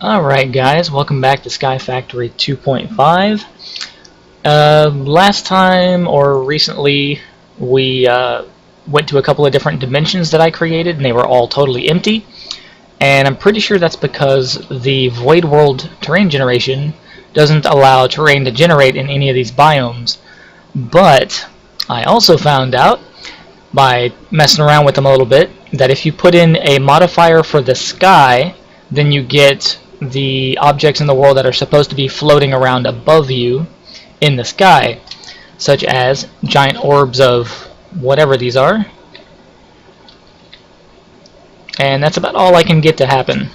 Alright guys, welcome back to Sky Factory 2.5. Last time, or recently, we went to a couple of different dimensions that I created, and they were all totally empty. And I'm pretty sure that's because the Void World terrain generation doesn't allow terrain to generate in any of these biomes. But I also found out, by messing around with them a little bit, that if you put in a modifier for the sky, then you get the objects in the world that are supposed to be floating around above you in the sky, such as giant orbs of whatever these are. And that's about all I can get to happen.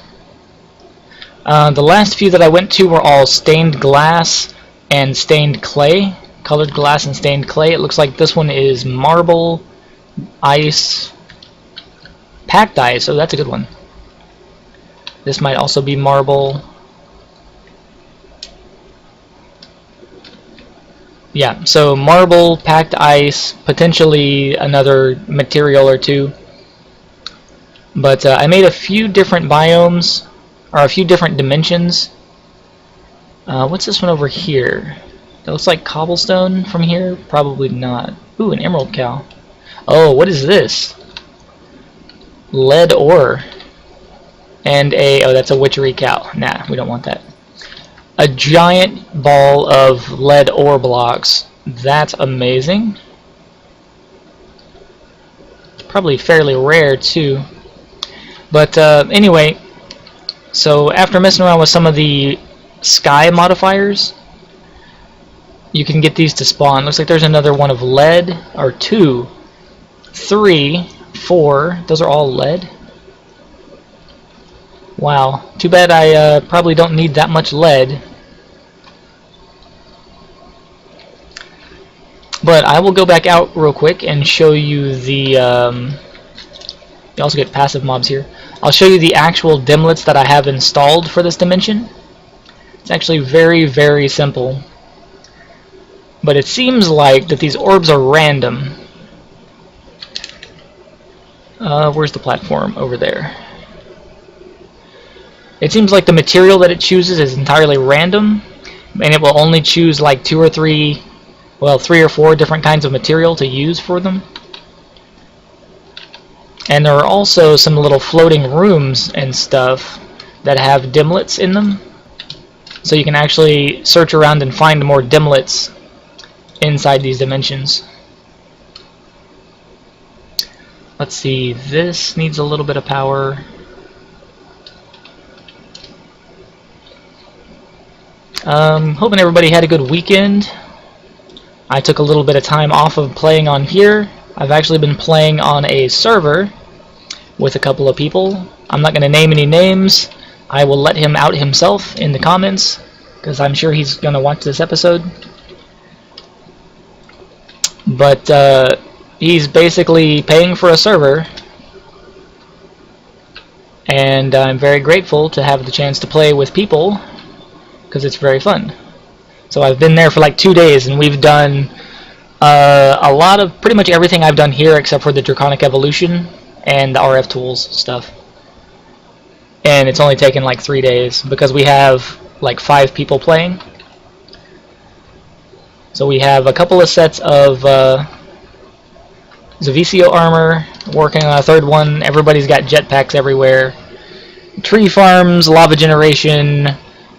The last few that I went to were all stained glass and stained clay, colored glass and stained clay. It looks like this one is marble, ice, packed ice, so that's a good one. This might also be marble. Yeah, so marble, packed ice, potentially another material or two. But I made a few different biomes, or a few different dimensions. What's this one over here? That looks like cobblestone from here? Probably not. Ooh, an emerald cow. Oh, what is this? Lead ore. And oh, that's a witchery cow. Nah, we don't want that. A giant ball of lead ore blocks. That's amazing. It's probably fairly rare too. But anyway, so after messing around with some of the sky modifiers, you can get these to spawn. Looks like there's another one of lead, or 2, 3, 4. Those are all lead. Wow, too bad I probably don't need that much lead. But I will go back out real quick and show you the... you also get passive mobs here. I'll show you the actual dimlets that I have installed for this dimension. It's actually very, very simple. But it seems like that these orbs are random. Where's the platform? Over there. It seems like the material that it chooses is entirely random, and it will only choose like 2 or 3, well, 3 or 4 different kinds of material to use for them. And there are also some little floating rooms and stuff that have dimlets in them, so you can actually search around and find more dimlets inside these dimensions. Let's see, this needs a little bit of power. Hoping everybody had a good weekend. I took a little bit of time off of playing on here. I've actually been playing on a server with a couple of people. I'm not going to name any names. I will let him out himself in the comments, because I'm sure he's going to watch this episode. But he's basically paying for a server, and I'm very grateful to have the chance to play with people, because it's very fun. So I've been there for like 2 days, and we've done a lot of pretty much everything I've done here except for the Draconic Evolution and the RF Tools stuff. And it's only taken like 3 days because we have like 5 people playing. So we have a couple of sets of Zavicio armor, working on a 3rd one. Everybody's got jetpacks everywhere. Tree farms, lava generation.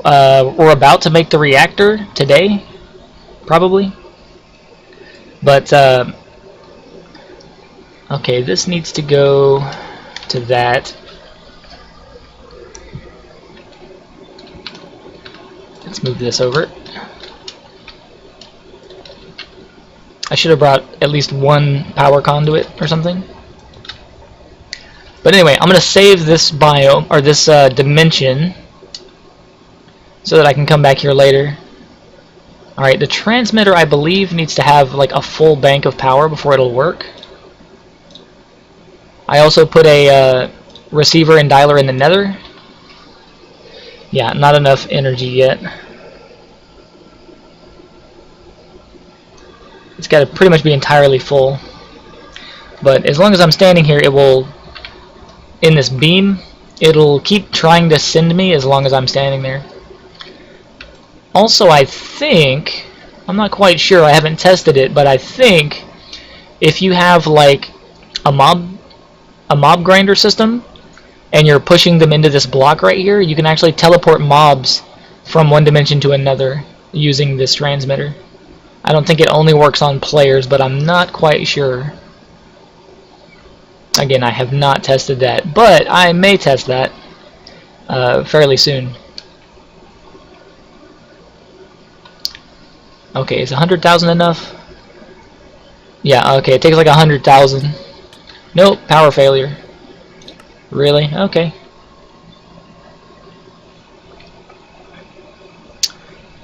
We're about to make the reactor today, probably. But, okay, this needs to go to that. Let's move this over. I should have brought at least 1 power conduit or something. But anyway, I'm going to save this biome, or this dimension, so that I can come back here later. Alright, the transmitter, I believe, needs to have like a full bank of power before it'll work. I also put a receiver and dialer in the nether. Yeah, not enough energy yet. It's got to pretty much be entirely full. But as long as I'm standing here, it will, in this beam, it'll keep trying to send me as long as I'm standing there. Also, I think, I'm not quite sure, I haven't tested it, but I think if you have like a mob grinder system and you're pushing them into this block right here, you can actually teleport mobs from one dimension to another using this transmitter. I don't think it only works on players, but I'm not quite sure. Again, I have not tested that, but I may test that fairly soon. Okay, is 100,000 enough? Yeah, okay, it takes like 100,000. Nope, power failure. Really? Okay.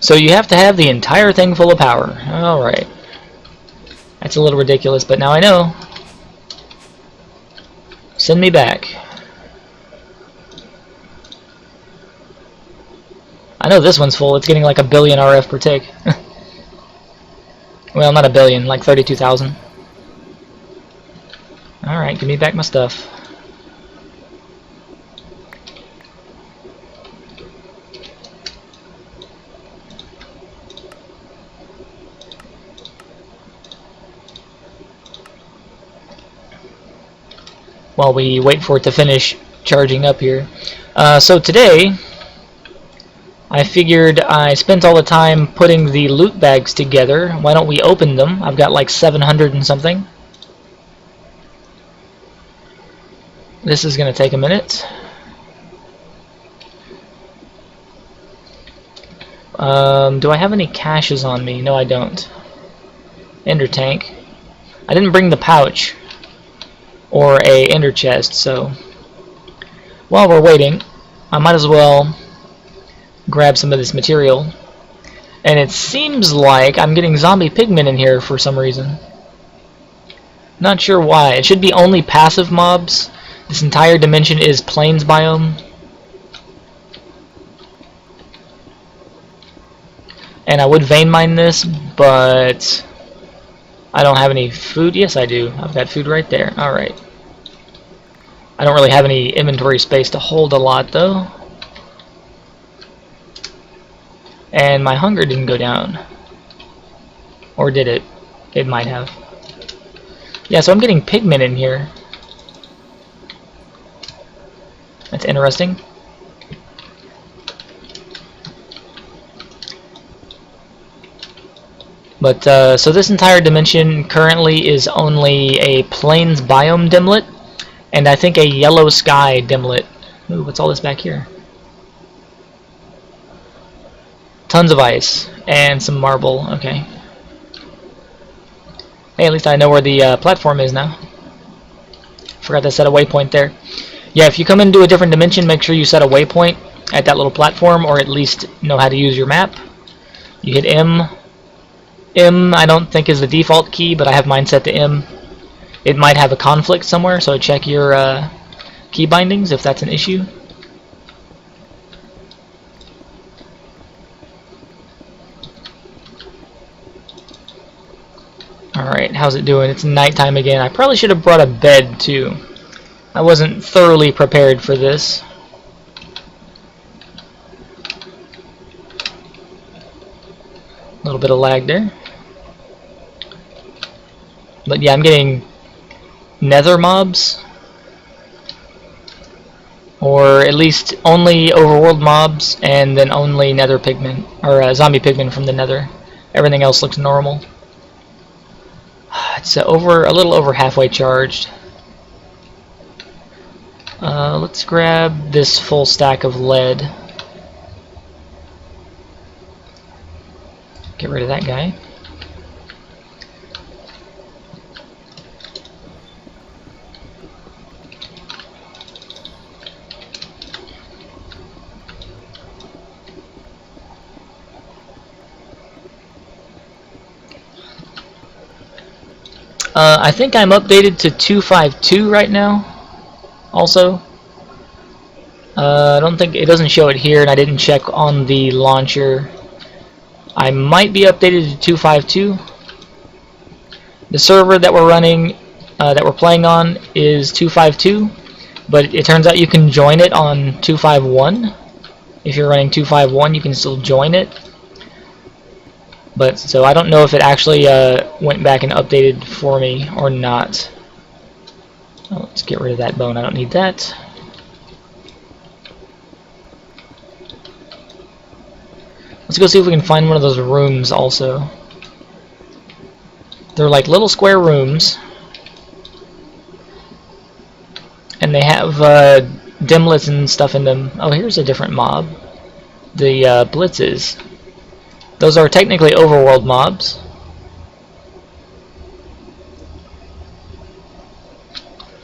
So you have to have the entire thing full of power. Alright. That's a little ridiculous, but now I know. Send me back. I know this one's full. It's getting like 1 billion RF per tick. Well, not 1 billion, like 32,000. Alright, give me back my stuff. While we wait for it to finish charging up here. So today, I figured I spent all the time putting the loot bags together. Why don't we open them? I've got like 700 and something. This is going to take a minute. Do I have any caches on me? No, I don't. Ender tank. I didn't bring the pouch or a ender chest, so while we're waiting, I might as well grab some of this material. And it seems like I'm getting zombie pigmen in here for some reason. Not sure why. It should be only passive mobs. This entire dimension is plains biome. And I would vein mine this, but I don't have any food. Yes, I do. I've got food right there. Alright. I don't really have any inventory space to hold a lot, though. And my hunger didn't go down. Or did it? It might have. Yeah, so I'm getting pigmen in here. That's interesting. But, so this entire dimension currently is only a plains biome dimlet, and I think a yellow sky dimlet. Ooh, what's all this back here? Tons of ice, and some marble, okay. Hey, at least I know where the platform is now. Forgot to set a waypoint there. Yeah, if you come into a different dimension, make sure you set a waypoint at that little platform, or at least know how to use your map. You hit M. M, I don't think is the default key, but I have mine set to M. It might have a conflict somewhere, so check your key bindings if that's an issue. Alright, how's it doing? It's nighttime again. I probably should have brought a bed too. I wasn't thoroughly prepared for this. A little bit of lag there. But yeah, I'm getting nether mobs. Or at least only overworld mobs, and then only nether pigmen, or zombie pigmen from the nether. Everything else looks normal. It's a little over halfway charged. Let's grab this full stack of lead. Get rid of that guy. I think I'm updated to 252 right now. Also, I don't think it doesn't show it here, and I didn't check on the launcher. I might be updated to 252. The server that we're running, that we're playing on, is 252, But it turns out you can join it on 251. If you're running 251, you can still join it. But so I don't know if it actually went back and updated for me or not. Oh, let's get rid of that bone. I don't need that. Let's go see if we can find one of those rooms also. They're like little square rooms. And they have dimlets and stuff in them. Oh, here's a different mob. The blitzes. Those are technically overworld mobs.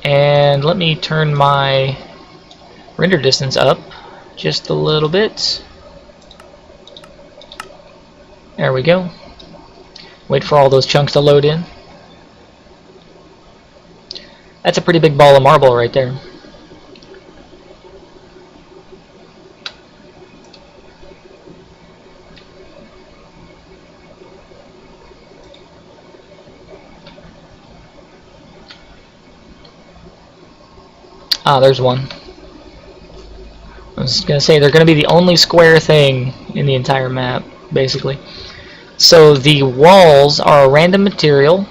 And let me turn my render distance up just a little bit. There we go. Wait for all those chunks to load in. That's a pretty big ball of marble right there. Ah, there's one. I was going to say, they're going to be the only square thing in the entire map, basically. So the walls are a random material.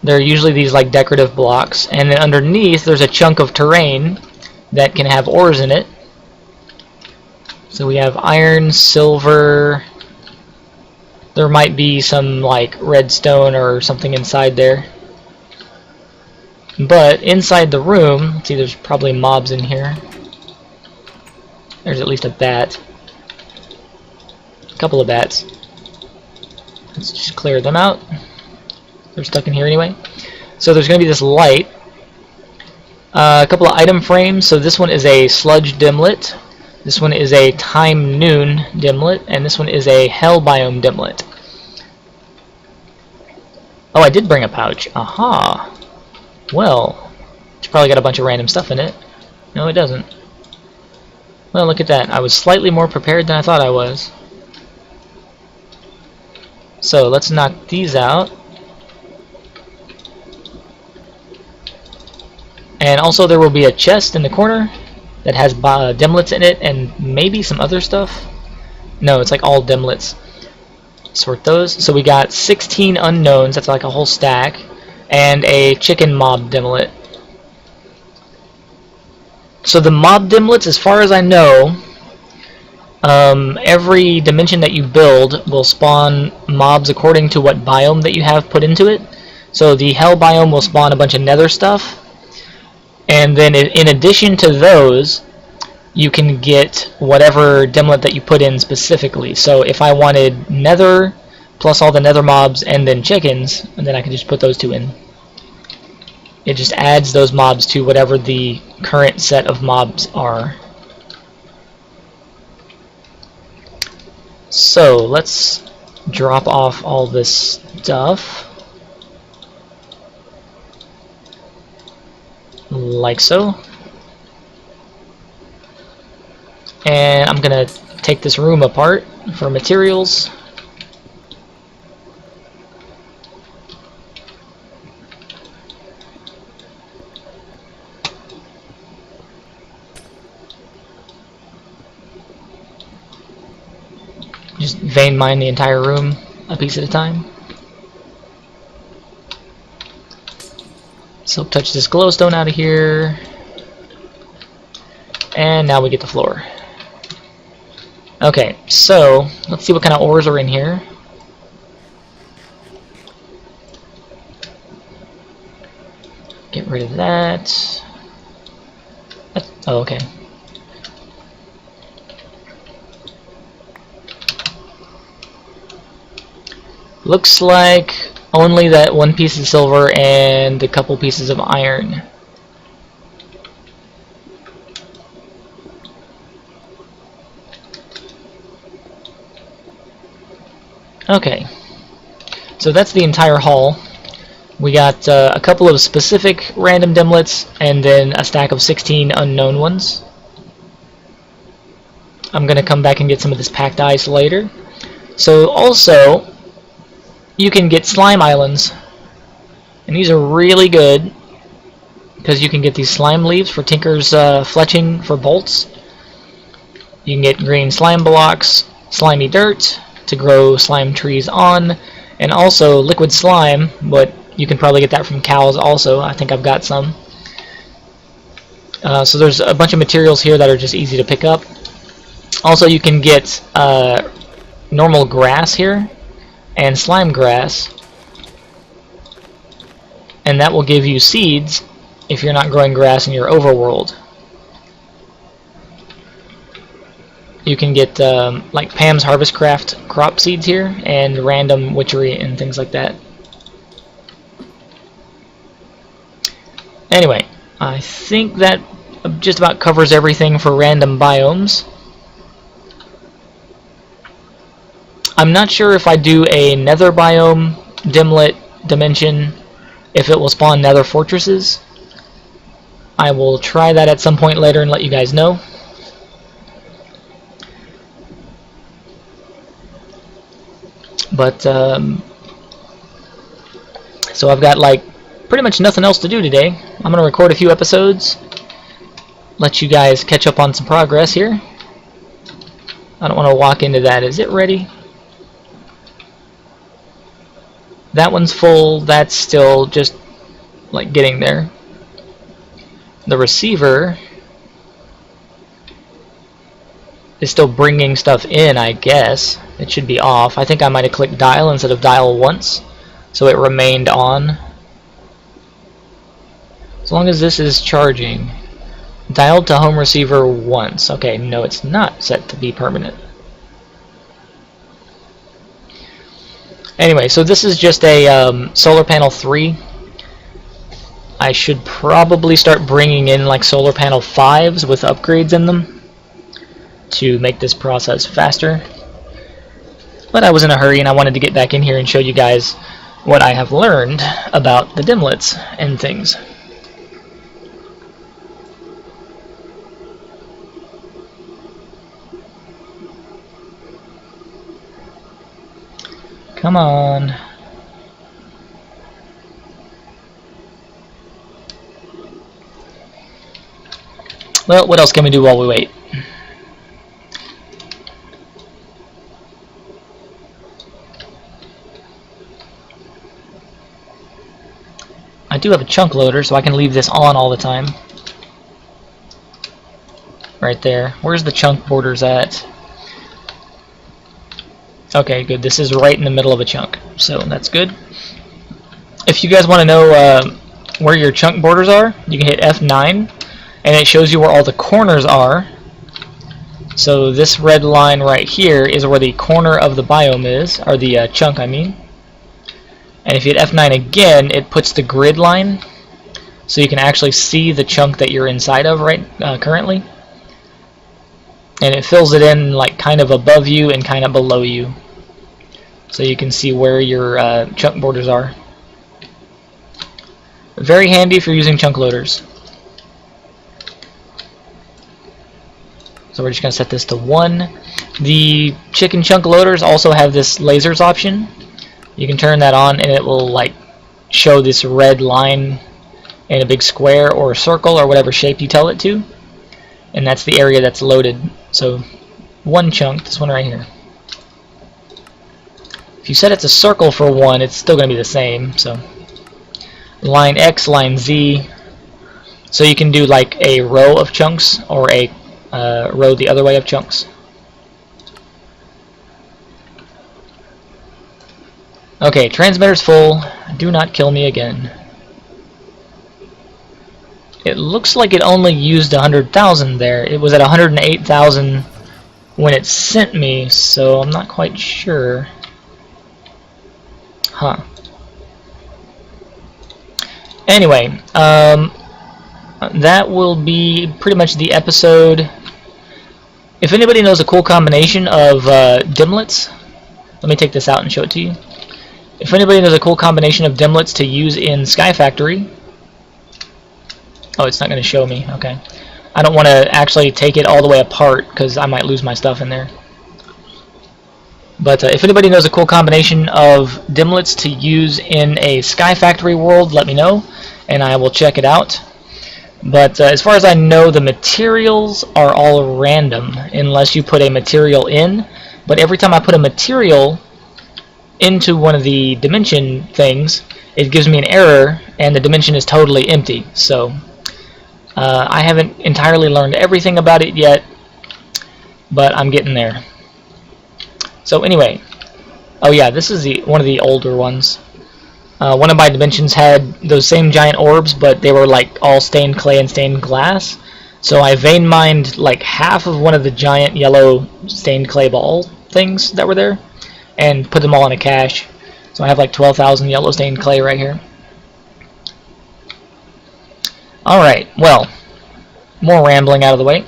They're usually these like decorative blocks, and then underneath there's a chunk of terrain that can have ores in it. So we have iron, silver. There might be some like redstone or something inside there. But inside the room, let's see, there's probably mobs in here. There's at least a bat. A couple of bats. Let's just clear them out. They're stuck in here anyway. So there's going to be this light. A couple of item frames. So this one is a sludge dimlet. This one is a time noon dimlet. And this one is a hell biome dimlet. Oh, I did bring a pouch. Aha. Well, it's probably got a bunch of random stuff in it. No, it doesn't. Well, look at that. I was slightly more prepared than I thought I was. So let's knock these out. And also there will be a chest in the corner that has dimlets in it and maybe some other stuff. No, it's like all dimlets. Sort those. So we got 16 unknowns. That's like a whole stack. And a chicken mob dimlet. So the mob dimlets, as far as I know, every dimension that you build will spawn mobs according to what biome that you have put into it. So the hell biome will spawn a bunch of nether stuff. And then in addition to those, you can get whatever dimlet that you put in specifically. So if I wanted nether plus all the nether mobs and then chickens, and then I can just put those two in. It just adds those mobs to whatever the current set of mobs are. So let's drop off all this stuff. Like so. And I'm gonna take this room apart for materials. Just vein mine the entire room a piece at a time. Silk touch this glowstone out of here. And now we get the floor. Okay, so let's see what kind of ores are in here. Get rid of that. Oh, okay. Looks like only that one piece of silver and a couple pieces of iron. Okay, so that's the entire haul. We got a couple of specific random dimlets and then a stack of 16 unknown ones. I'm going to come back and get some of this packed ice later. So also, you can get slime islands, and these are really good. because you can get these slime leaves for Tinker's fletching for bolts. You can get green slime blocks, slimy dirt to grow slime trees on, and also liquid slime, but you can probably get that from cows also. I think I've got some. So there's a bunch of materials here that are just easy to pick up. Also, you can get normal grass here and slime grass, and that will give you seeds if you're not growing grass in your overworld. You can get like Pam's Harvest Craft crop seeds here and random witchery and things like that. Anyway, I think that just about covers everything for random biomes. I'm not sure if I do a nether biome dimlet dimension, if it will spawn nether fortresses. I will try that at some point later and let you guys know. But so I've got like pretty much nothing else to do today. I'm gonna record a few episodes, let you guys catch up on some progress here. I don't want to walk into that. Is it ready? That one's full. That's still just like getting there. The receiver is still bringing stuff in, I guess. It should be off. I think I might have clicked dial instead of dial once, so it remained on. As long as this is charging. Dialed to home receiver once. Okay, no, it's not set to be permanent. Anyway, so this is just a solar panel 3. I should probably start bringing in like solar panel 5s with upgrades in them to make this process faster. But I was in a hurry and I wanted to get back in here and show you guys what I have learned about the dimlets and things. Come on. Well, what else can we do while we wait? I do have a chunk loader, so I can leave this on all the time. Right there. Where's the chunk borders at? Okay, good. This is right in the middle of a chunk, so that's good. If you guys want to know where your chunk borders are, you can hit F9, and it shows you where all the corners are. So this red line right here is where the corner of the biome is, or the chunk, I mean. And if you hit F9 again, it puts the grid line, so you can actually see the chunk that you're inside of right currently. And it fills it in like kind of above you and kind of below you, so you can see where your chunk borders are. Very handy if you're using chunk loaders. So we're just going to set this to 1. The chicken chunk loaders also have this lasers option. You can turn that on and it will like show this red line in a big square or a circle or whatever shape you tell it to. And that's the area that's loaded. So 1 chunk, this one right here. If you set it to circle for 1, it's still going to be the same. So line X, line Z. So you can do like a row of chunks or a row the other way of chunks. Okay, transmitter's full. Do not kill me again. It looks like it only used 100,000 there. It was at 108,000 when it sent me, so I'm not quite sure. Huh. Anyway, that will be pretty much the episode. If anybody knows a cool combination of dimlets, let me take this out and show it to you. If anybody knows a cool combination of dimlets to use in Sky Factory. Oh, it's not going to show me. Okay. I don't want to actually take it all the way apart because I might lose my stuff in there. But if anybody knows a cool combination of dimlets to use in a Sky Factory world, let me know, and I will check it out. But as far as I know, the materials are all random unless you put a material in. But every time I put a material into one of the dimension things, it gives me an error and the dimension is totally empty. So I haven't entirely learned everything about it yet, but I'm getting there. So anyway, oh yeah, this is one of the older ones. One of my dimensions had those same giant orbs, but they were like all stained clay and stained glass. So I vein mined like half of one of the giant yellow stained clay ball things that were there and put them all in a cache. So I have like 12,000 yellow stained clay right here. Alright, well, more rambling out of the way.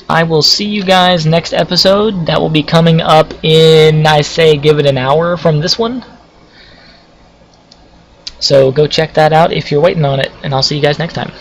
I will see you guys next episode. That will be coming up in, I say, give it an hour from this one. So go check that out if you're waiting on it, and I'll see you guys next time.